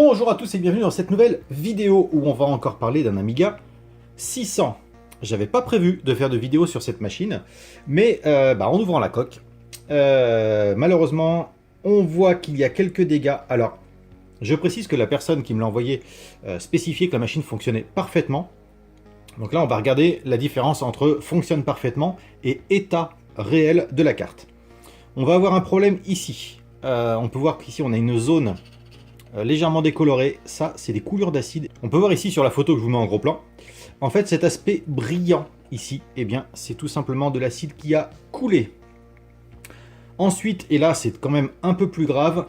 Bonjour à tous et bienvenue dans cette nouvelle vidéo où on va encore parler d'un Amiga 600. J'avais pas prévu de faire de vidéo sur cette machine, mais en ouvrant la coque, malheureusement, on voit qu'il y a quelques dégâts. Alors, je précise que la personne qui me l'a envoyé spécifiait que la machine fonctionnait parfaitement. Donc là, on va regarder la différence entre fonctionne parfaitement et état réel de la carte. On va avoir un problème ici. On peut voir qu'ici, on a une zone légèrement décolorée. Ça, c'est des coulures d'acide. On peut voir ici sur la photo que je vous mets en gros plan. En fait, cet aspect brillant ici, eh bien, c'est tout simplement de l'acide qui a coulé. Ensuite, et là, c'est quand même un peu plus grave,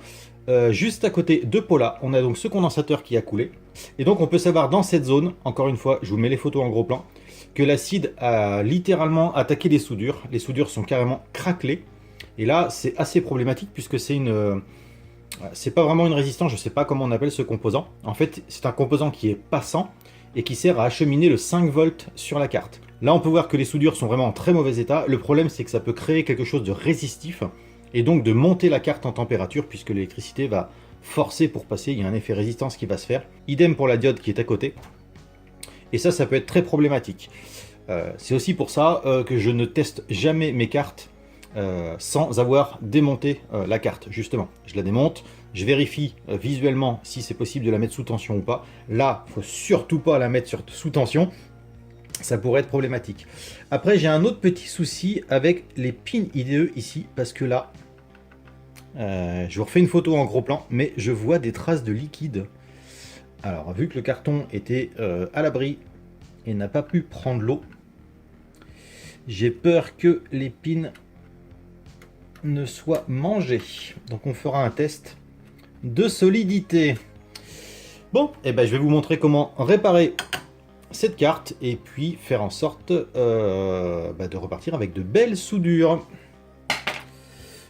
juste à côté de Paula, on a donc ce condensateur qui a coulé. Et donc, on peut savoir dans cette zone, encore une fois, je vous mets les photos en gros plan, que l'acide a littéralement attaqué les soudures. Les soudures sont carrément craquelées. Et là, c'est assez problématique puisque c'est une... c'est pas vraiment une résistance, je sais pas comment on appelle ce composant. En fait, c'est un composant qui est passant et qui sert à acheminer le 5 volts sur la carte. Là, on peut voir que les soudures sont vraiment en très mauvais état. Le problème, c'est que ça peut créer quelque chose de résistif et donc de monter la carte en température puisque l'électricité va forcer pour passer. Il y a un effet résistance qui va se faire. Idem pour la diode qui est à côté. Et ça peut être très problématique. C'est aussi pour ça que je ne teste jamais mes cartes sans avoir démonté la carte, justement. Je la démonte, je vérifie visuellement si c'est possible de la mettre sous tension ou pas. Là, il ne faut surtout pas la mettre sous tension, ça pourrait être problématique. Après, j'ai un autre petit souci avec les pins IDE ici, parce que là, je vous refais une photo en gros plan, mais je vois des traces de liquide. Alors, vu que le carton était à l'abri et n'a pas pu prendre l'eau, j'ai peur que les pins ne soit mangé. Donc on fera un test de solidité. Bon, et ben je vais vous montrer comment réparer cette carte et puis faire en sorte de repartir avec de belles soudures.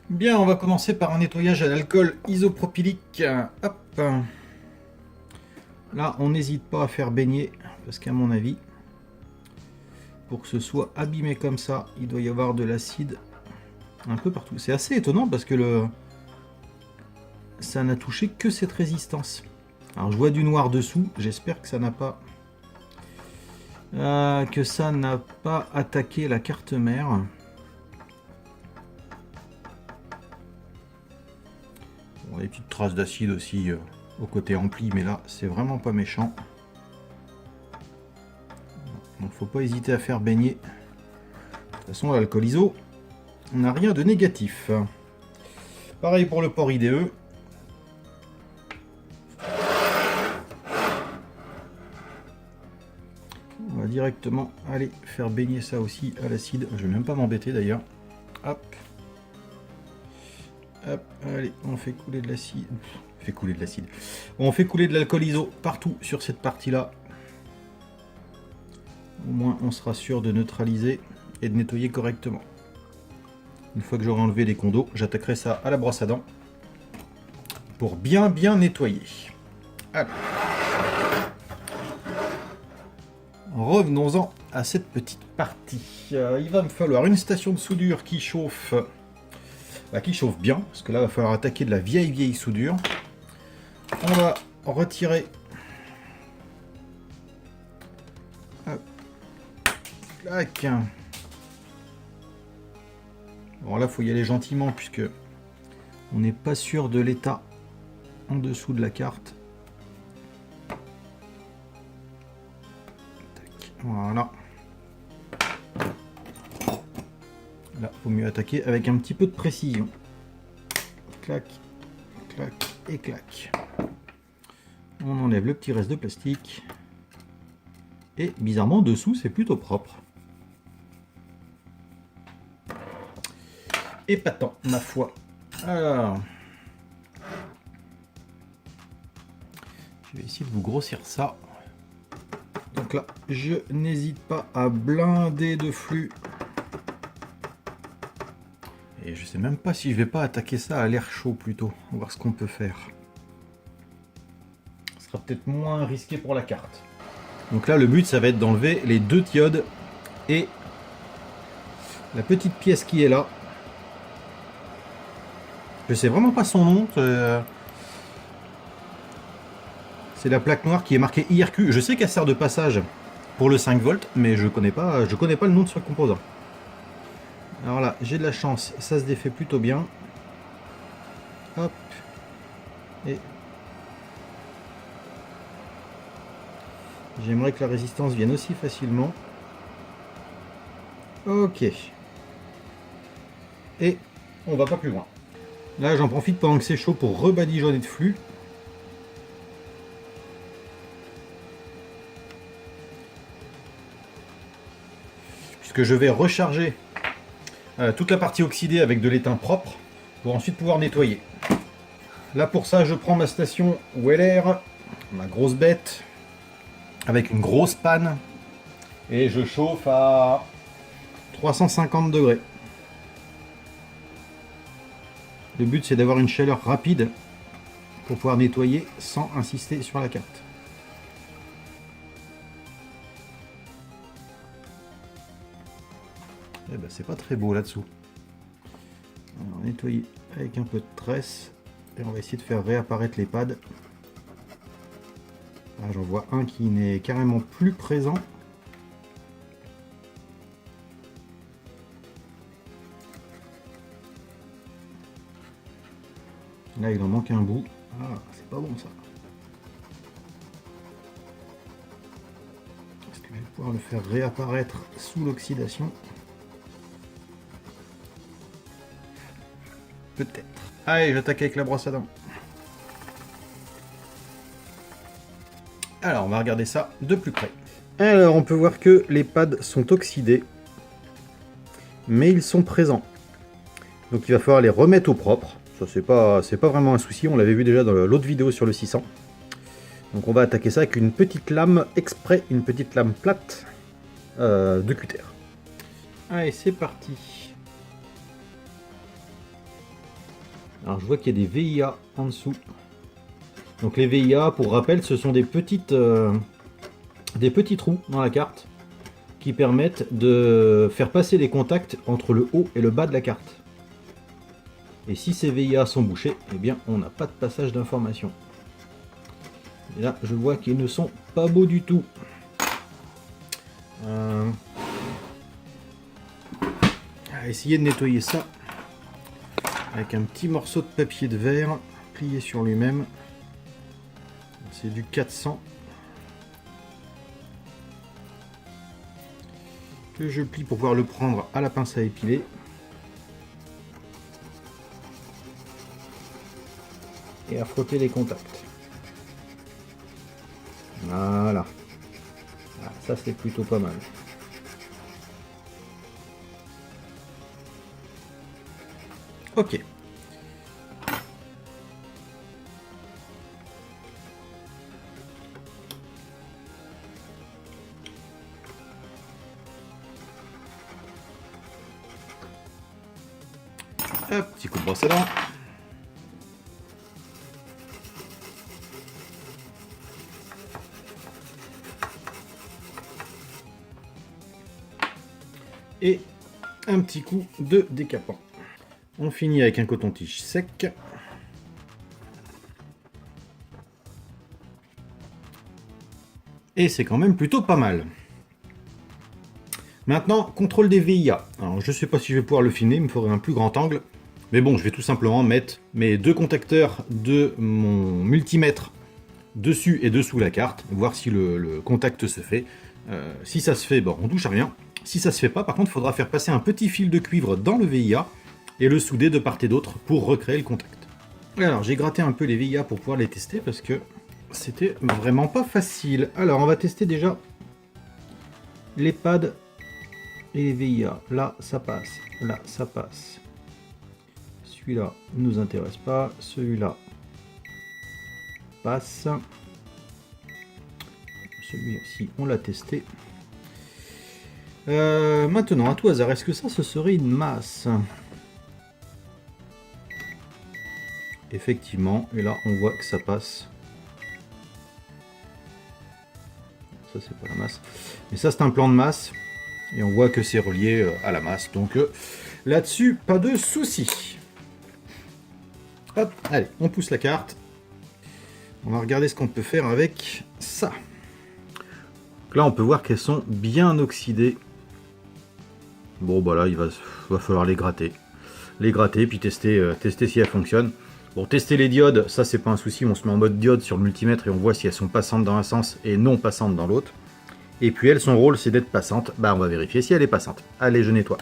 Bien, on va commencer par un nettoyage à l'alcool isopropylique. Hop. Là, on n'hésite pas à faire baigner parce qu'à mon avis, pour que ce soit abîmé comme ça, il doit y avoir de l'acide un peu partout. C'est assez étonnant parce que ça n'a touché que cette résistance. Alors je vois du noir dessous, j'espère que ça n'a pas attaqué la carte mère. Bon, des petites traces d'acide aussi au côté ampli, mais là c'est vraiment pas méchant. Donc faut pas hésiter à faire baigner. De toute façon l'alcool iso, on n'a rien de négatif. Pareil pour le port IDE. On va directement aller faire baigner ça aussi à l'acide. Je vais même pas m'embêter d'ailleurs. Hop. Hop, allez, on fait couler de l'acide. On fait couler de l'alcool iso partout sur cette partie-là. Au moins, on sera sûr de neutraliser et de nettoyer correctement. Une fois que j'aurai enlevé les condos, j'attaquerai ça à la brosse à dents pour bien nettoyer. Alors, revenons-en à cette petite partie. Il va me falloir une station de soudure qui chauffe, qui chauffe bien, parce que là, il va falloir attaquer de la vieille soudure. On va retirer. Hop. Clac. Bon là, faut y aller gentiment puisque on n'est pas sûr de l'état en dessous de la carte. Tac, voilà. Là, faut mieux attaquer avec un petit peu de précision. Clac, clac et clac. On enlève le petit reste de plastique. Et bizarrement, dessous, c'est plutôt propre. Épatant, ma foi. Alors, je vais essayer de vous grossir ça. Donc là, je n'hésite pas à blinder de flux. Et je sais même pas si je vais pas attaquer ça à l'air chaud plutôt. On va voir ce qu'on peut faire. Ce sera peut-être moins risqué pour la carte. Donc là, le but, ça va être d'enlever les deux diodes et la petite pièce qui est là. Je sais vraiment pas son nom. C'est la plaque noire qui est marquée IRQ. Je sais qu'elle sert de passage pour le 5 volts, mais je connais pas le nom de ce composant. Alors là, j'ai de la chance, ça se défait plutôt bien. Hop. Et j'aimerais que la résistance vienne aussi facilement. Ok. Et on va pas plus loin. Là, j'en profite pendant que c'est chaud pour rebadigeonner de flux. Puisque je vais recharger toute la partie oxydée avec de l'étain propre pour ensuite pouvoir nettoyer. Là pour ça, je prends ma station Weller, ma grosse bête, avec une grosse panne, et je chauffe à 350 degrés. Le but c'est d'avoir une chaleur rapide pour pouvoir nettoyer sans insister sur la carte. Eh ben, c'est pas très beau là-dessous. Alors, nettoyer avec un peu de tresse et on va essayer de faire réapparaître les pads. Là, j'en vois un qui n'est carrément plus présent. Là, il en manque un bout. Ah, c'est pas bon ça. Est-ce que je vais pouvoir le faire réapparaître sous l'oxydation? Peut-être. Allez, j'attaque avec la brosse à dents. Alors, on va regarder ça de plus près. Alors, on peut voir que les pads sont oxydés, mais ils sont présents. Donc, il va falloir les remettre au propre. Ça, c'est pas vraiment un souci. On l'avait vu déjà dans l'autre vidéo sur le 600. Donc, on va attaquer ça avec une petite lame exprès, une petite lame plate de cutter. Allez, c'est parti. Alors je vois qu'il y a des VIA en dessous. Donc les VIA, pour rappel, ce sont des petits trous dans la carte qui permettent de faire passer les contacts entre le haut et le bas de la carte. Et si ces VIA sont bouchés, eh bien on n'a pas de passage d'information. Et là, je vois qu'ils ne sont pas beaux du tout. On va essayer de nettoyer ça avec un petit morceau de papier de verre plié sur lui-même. C'est du 400 que je plie pour pouvoir le prendre à la pince à épiler. Et à frotter les contacts. Voilà. Ah, ça c'est plutôt pas mal. Ok. Un petit coup de brosse à dents. Et un petit coup de décapant. On finit avec un coton-tige sec. Et c'est quand même plutôt pas mal. Maintenant, contrôle des VIA. Alors, je ne sais pas si je vais pouvoir le filmer, il me faudrait un plus grand angle. Mais bon, je vais tout simplement mettre mes deux contacteurs de mon multimètre dessus et dessous la carte, voir si le contact se fait. Si ça se fait, bon, on touche à rien. Si ça se fait pas, par contre, il faudra faire passer un petit fil de cuivre dans le VIA et le souder de part et d'autre pour recréer le contact. Alors, j'ai gratté un peu les VIA pour pouvoir les tester parce que c'était vraiment pas facile. Alors, on va tester déjà les pads et les VIA. Là, ça passe. Là, ça passe. Celui-là ne nous intéresse pas. Celui-là passe. Celui-ci, on l'a testé. Maintenant, à tout hasard, est-ce que ça, ce serait une masse? Effectivement, et là, on voit que ça passe. Ça, c'est pas la masse. Mais ça, c'est un plan de masse. Et on voit que c'est relié à la masse. Donc, là-dessus, pas de souci. Hop, allez, on pousse la carte. On va regarder ce qu'on peut faire avec ça. Donc là, on peut voir qu'elles sont bien oxydées. Bon, bah là, il va falloir les gratter. Les gratter, puis tester si elles fonctionnent. Bon, tester les diodes, ça, c'est pas un souci. On se met en mode diode sur le multimètre et on voit si elles sont passantes dans un sens et non passantes dans l'autre. Et puis, elle, son rôle, c'est d'être passante. Bah, on va vérifier si elle est passante. Allez, je nettoie.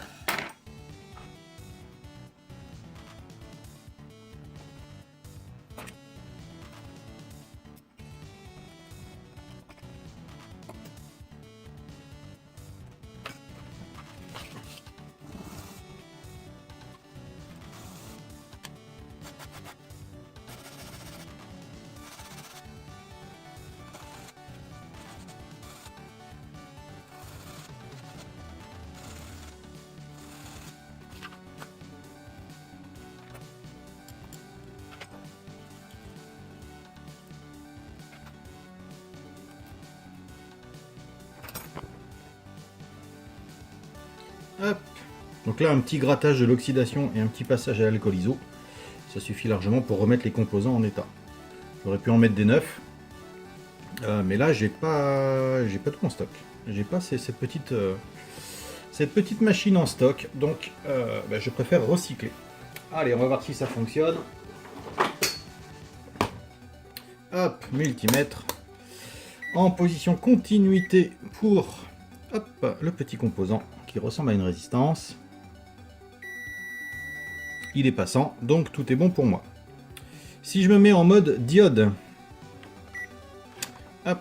Hop. Donc là, un petit grattage de l'oxydation et un petit passage à l'alcool iso. Ça suffit largement pour remettre les composants en état. J'aurais pu en mettre des neufs. Mais là, j'ai pas tout en stock. J'ai pas cette petite machine en stock. Donc, bah, je préfère recycler. Allez, on va voir si ça fonctionne. Hop, multimètre. En position continuité pour hop, le petit composant qui ressemble à une résistance. Il est passant, donc tout est bon pour moi. Si je me mets en mode diode, hop,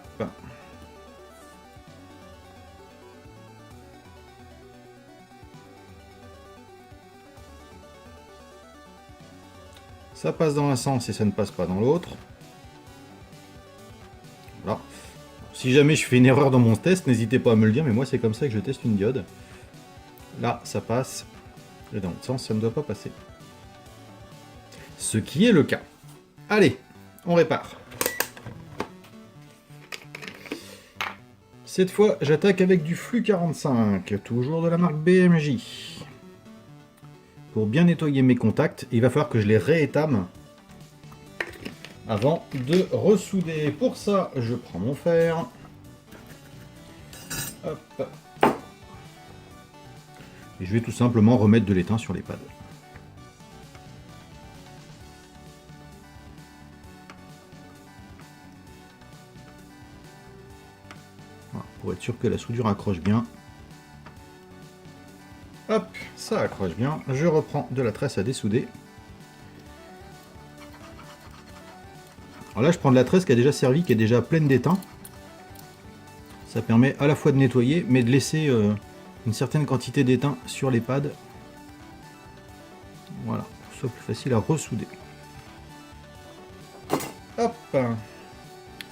ça passe dans un sens et ça ne passe pas dans l'autre. Voilà. Si jamais je fais une erreur dans mon test, n'hésitez pas à me le dire, mais moi c'est comme ça que je teste une diode. Là, ça passe, et dans l'autre sens, ça ne doit pas passer. Ce qui est le cas. Allez, on répare. Cette fois, j'attaque avec du flux 45, toujours de la marque BMJ. Pour bien nettoyer mes contacts, il va falloir que je les réétame avant de ressouder. Pour ça, je prends mon fer. Hop. Et je vais tout simplement remettre de l'étain sur les pads. Voilà, pour être sûr que la soudure accroche bien. Hop, ça accroche bien. Je reprends de la tresse à dessouder. Alors là, je prends de la tresse qui a déjà servi, qui est déjà pleine d'étain. Ça permet à la fois de nettoyer, mais de laisser une certaine quantité d'étain sur les pads. Voilà, pour que ce soit plus facile à ressouder. Hop.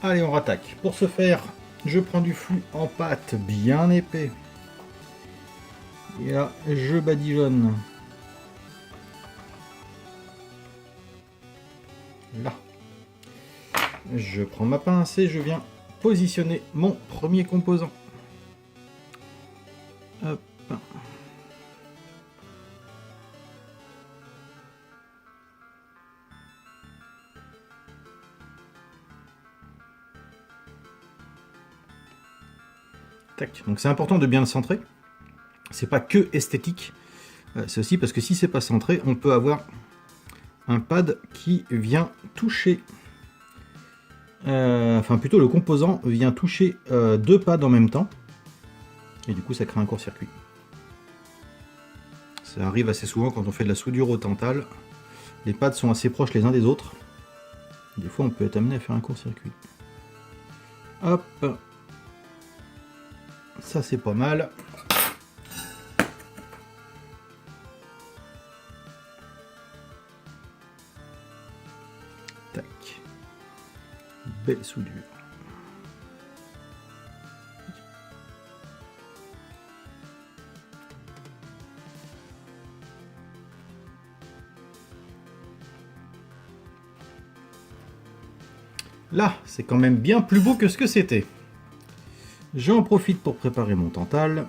Allez, on rattaque. Pour ce faire, je prends du flux en pâte bien épais. Et là, je badigeonne. Là. Je prends ma pince et je viens positionner mon premier composant. Hop. Tac. Donc c'est important de bien le centrer. C'est pas que esthétique, c'est aussi parce que si c'est pas centré, on peut avoir un pad qui vient toucher, enfin plutôt le composant vient toucher deux pads en même temps, et du coup ça crée un court-circuit. Ça arrive assez souvent quand on fait de la soudure au tantal, les pads sont assez proches les uns des autres, des fois on peut être amené à faire un court-circuit. Hop, ça c'est pas mal. Tac. Belle soudure. Là, c'est quand même bien plus beau que ce que c'était. J'en profite pour préparer mon tantal.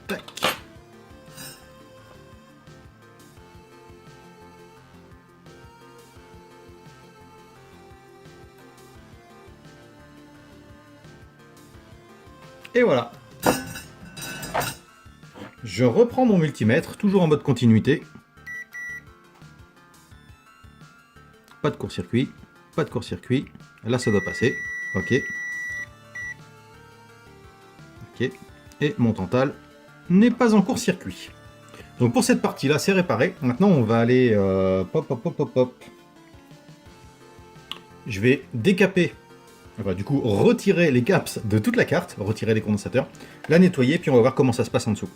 Tac. Et voilà. Je reprends mon multimètre, toujours en mode continuité. Pas de court-circuit, pas de court-circuit. Là, ça doit passer. Ok. Ok. Et mon Tantal n'est pas en court-circuit. Donc pour cette partie-là, c'est réparé. Maintenant, on va aller... Pop. Je vais décaper, enfin, du coup, retirer les caps de toute la carte, retirer les condensateurs, la nettoyer, puis on va voir comment ça se passe en dessous.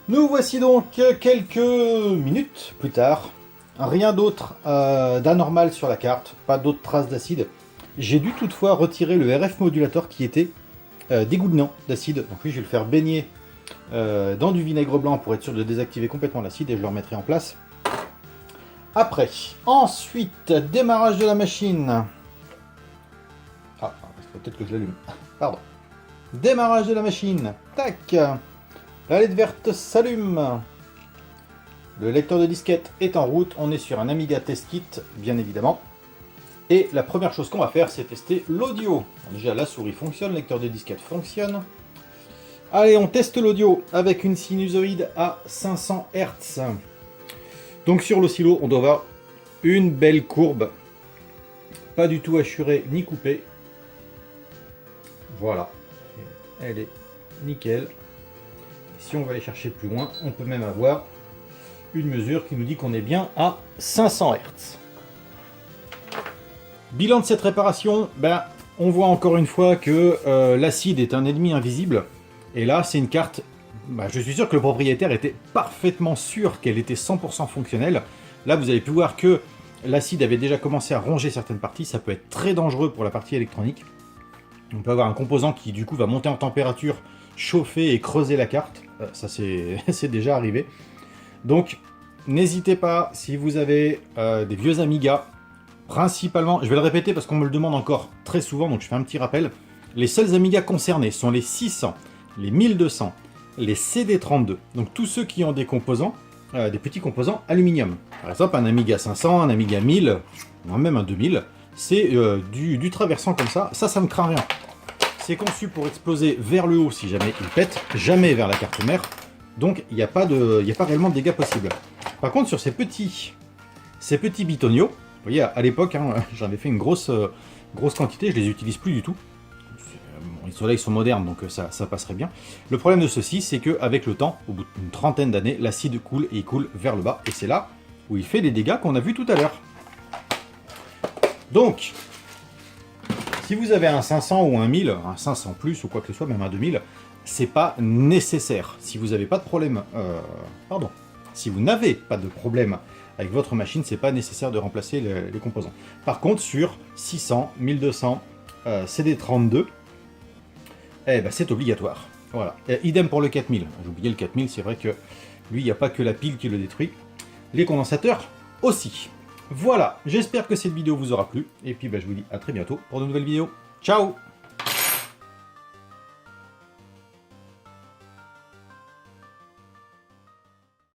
Nous voici donc quelques minutes plus tard. Rien d'autre d'anormal sur la carte, pas d'autres traces d'acide. J'ai dû toutefois retirer le RF modulateur qui était dégoulinant d'acide. Donc oui, je vais le faire baigner dans du vinaigre blanc pour être sûr de désactiver complètement l'acide et je le remettrai en place après. Ensuite, démarrage de la machine. Ah, il faut peut-être que je l'allume. Pardon. Démarrage de la machine. Tac. La LED verte s'allume. Le lecteur de disquette est en route. On est sur un Amiga Test Kit, bien évidemment. Et la première chose qu'on va faire, c'est tester l'audio. Déjà, la souris fonctionne, le lecteur de disquette fonctionne. Allez, on teste l'audio avec une sinusoïde à 500 Hz. Donc sur l'oscillo, on doit avoir une belle courbe. Pas du tout hachurée ni coupée. Voilà. Elle est nickel. Si on va aller chercher plus loin, on peut même avoir une mesure qui nous dit qu'on est bien à 500 Hz. Bilan de cette réparation, on voit encore une fois que l'acide est un ennemi invisible. Et là, c'est une carte, je suis sûr que le propriétaire était parfaitement sûr qu'elle était 100% fonctionnelle. Là, vous avez pu voir que l'acide avait déjà commencé à ronger certaines parties. Ça peut être très dangereux pour la partie électronique. On peut avoir un composant qui, du coup, va monter en température, chauffer et creuser la carte. Ça, c'est déjà arrivé. Donc, n'hésitez pas, si vous avez des vieux Amiga, principalement, je vais le répéter parce qu'on me le demande encore très souvent, donc je fais un petit rappel. Les seuls Amiga concernés sont les 600, les 1200, les CD32. Donc tous ceux qui ont des composants, des petits composants aluminium. Par exemple, un Amiga 500, un Amiga 1000, ou même un 2000, c'est du traversant comme ça. Ça ne craint rien. C'est conçu pour exploser vers le haut si jamais il pète, jamais vers la carte mère. Donc il n'y a pas réellement de dégâts possibles. Par contre, sur ces petits bitonios, vous voyez, à l'époque, j'en ai fait une grosse quantité, je les utilise plus du tout. Bon, ceux-là, ils sont modernes, donc ça passerait bien. Le problème de ceci, c'est qu'avec le temps, au bout d'une trentaine d'années, l'acide coule et il coule vers le bas. Et c'est là où il fait les dégâts qu'on a vus tout à l'heure. Donc, si vous avez un 500 ou un 1000, un 500 plus ou quoi que ce soit, même un 2000, c'est pas nécessaire. Si vous n'avez pas de problème, si vous n'avez pas de problème avec votre machine, c'est pas nécessaire de remplacer les composants. Par contre, sur 600, 1200, CD32, c'est obligatoire. Voilà. Et idem pour le 4000. J'ai oublié le 4000, c'est vrai que lui, il n'y a pas que la pile qui le détruit. Les condensateurs aussi. Voilà, j'espère que cette vidéo vous aura plu. Et puis je vous dis à très bientôt pour de nouvelles vidéos. Ciao!